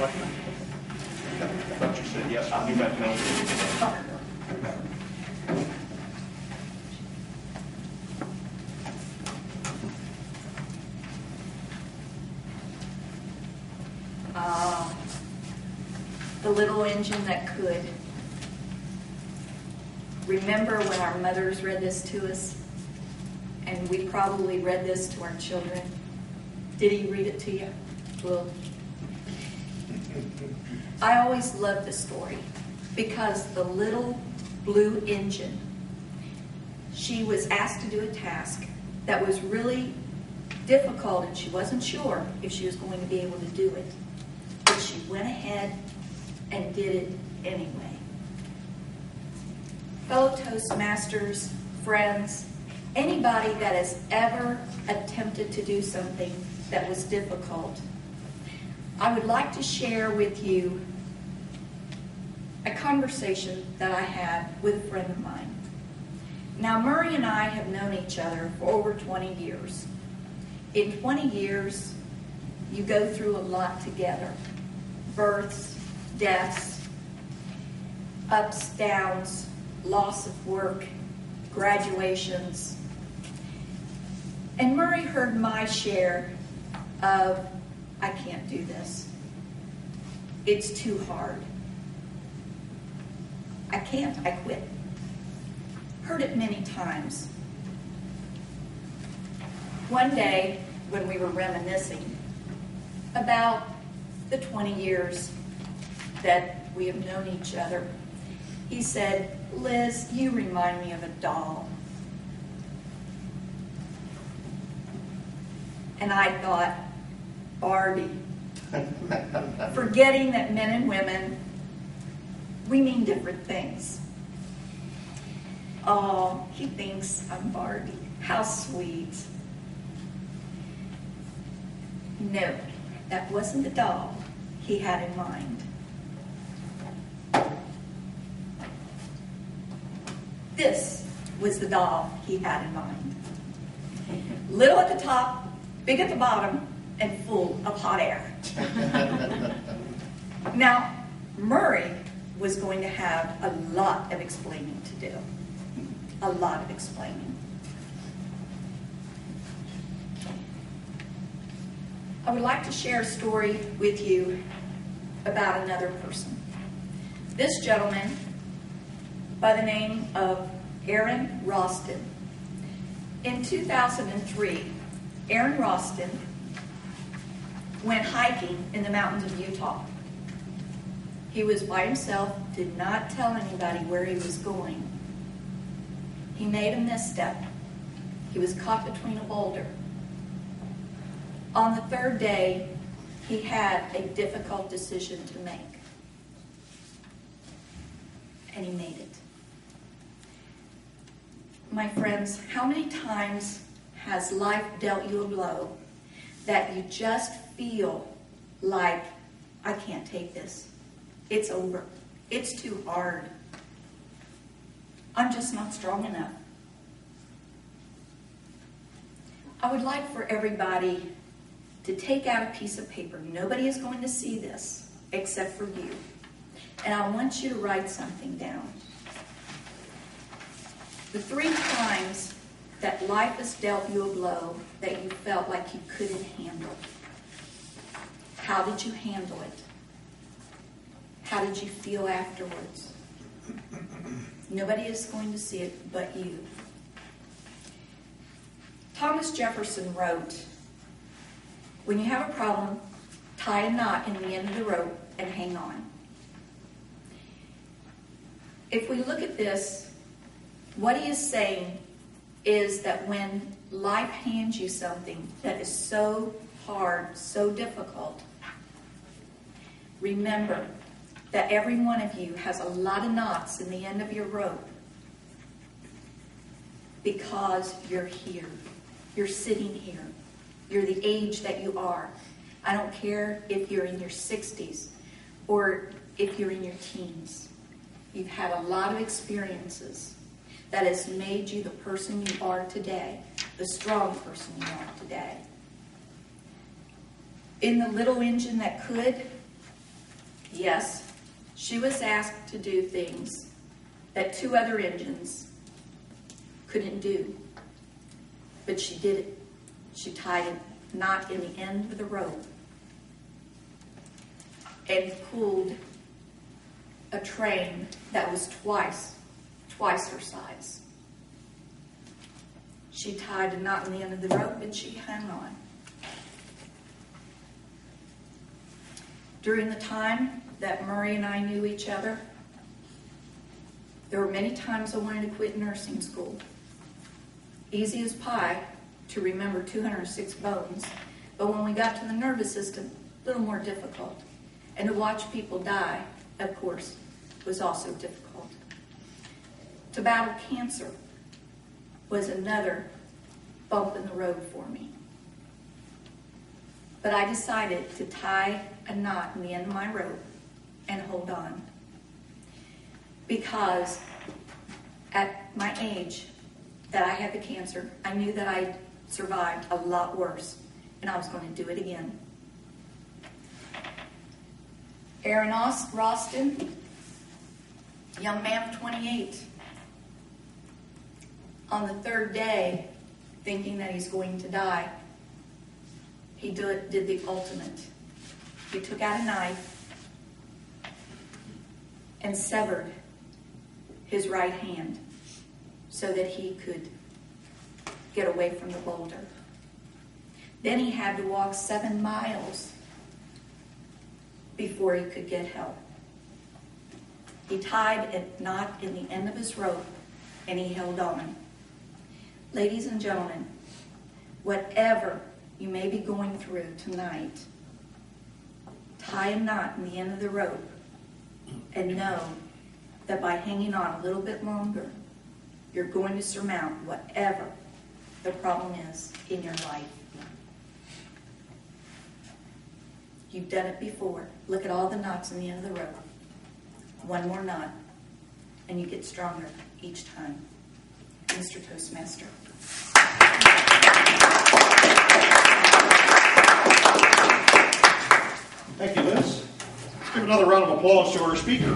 thought you said yes. I'll be back now. The little engine that could. Remember when our mothers read this to us? And we probably read this to our children. Did he read it to you? Well, I always loved the story because the little blue engine, she was asked to do a task that was really difficult and she wasn't sure if she was going to be able to do it. But she went ahead and did it anyway. Fellow Toastmasters, friends, anybody that has ever attempted to do something that was difficult, I would like to share with you a conversation that I had with a friend of mine. Now, Murray and I have known each other for over 20 years. In 20 years, you go through a lot together. Births, deaths, ups, downs, loss of work, graduations. And Murray heard my share of, I can't do this. It's too hard. I can't, I quit. Heard it many times. One day, when we were reminiscing about the 20 years that we have known each other, he said, Liz, you remind me of a doll. And I thought, Barbie. Forgetting that men and women, we mean different things. Oh, he thinks I'm Barbie. How sweet. No, that wasn't the doll he had in mind. This was the doll he had in mind. Little at the top, big at the bottom, and full of hot air. Now, Murray was going to have a lot of explaining to do. A lot of explaining. I would like to share a story with you about another person. This gentleman, by the name of Aaron Roston. In 2003, Aaron Roston went hiking in the mountains of Utah. He was by himself, did not tell anybody where he was going. He made a misstep. He was caught between a boulder. On the third day, he had a difficult decision to make. And he made it. My friends, how many times has life dealt you a blow that you just feel like, I can't take this. It's over. It's too hard. I'm just not strong enough. I would like for everybody to take out a piece of paper. Nobody is going to see this except for you. And I want you to write something down. The 3 times that life has dealt you a blow that you felt like you couldn't handle. How did you handle it? How did you feel afterwards? Nobody is going to see it but you. Thomas Jefferson wrote, when you have a problem, tie a knot in the end of the rope and hang on. If we look at this, what he is saying is that when life hands you something that is so hard, so difficult, remember that every one of you has a lot of knots in the end of your rope because you're here. You're sitting here. You're the age that you are. I don't care if you're in your 60s or if you're in your teens. You've had a lot of experiences that has made you the person you are today, the strong person you are today. In the little engine that could, Yes, she was asked to do things that 2 other engines couldn't do, but she did it. She tied a knot in the end of the rope and pulled a train that was twice her size. She tied a knot in the end of the rope and she hung on. During the time that Murray and I knew each other, there were many times I wanted to quit nursing school. Easy as pie to remember 206 bones, but when we got to the nervous system, a little more difficult. And to watch people die, of course, was also difficult. To battle cancer was another bump in the road for me. But I decided to tie a knot in the end of my rope and hold on. Because at my age that I had the cancer, I knew that I survived a lot worse, and I was going to do it again. Aaron Roston, young man of 28, on the 3rd day, thinking that he's going to die, he did the ultimate. He took out a knife and severed his right hand so that he could get away from the boulder. Then he had to walk 7 miles before he could get help. He tied a knot in the end of his rope and he held on. Ladies and gentlemen, whatever you may be going through tonight, tie a knot in the end of the rope and know that by hanging on a little bit longer, you're going to surmount whatever the problem is in your life. You've done it before. Look at all the knots in the end of the rope. One more knot, and you get stronger each time. Mr. Toastmaster. Thank you, Liz. Let's give another round of applause to our speaker.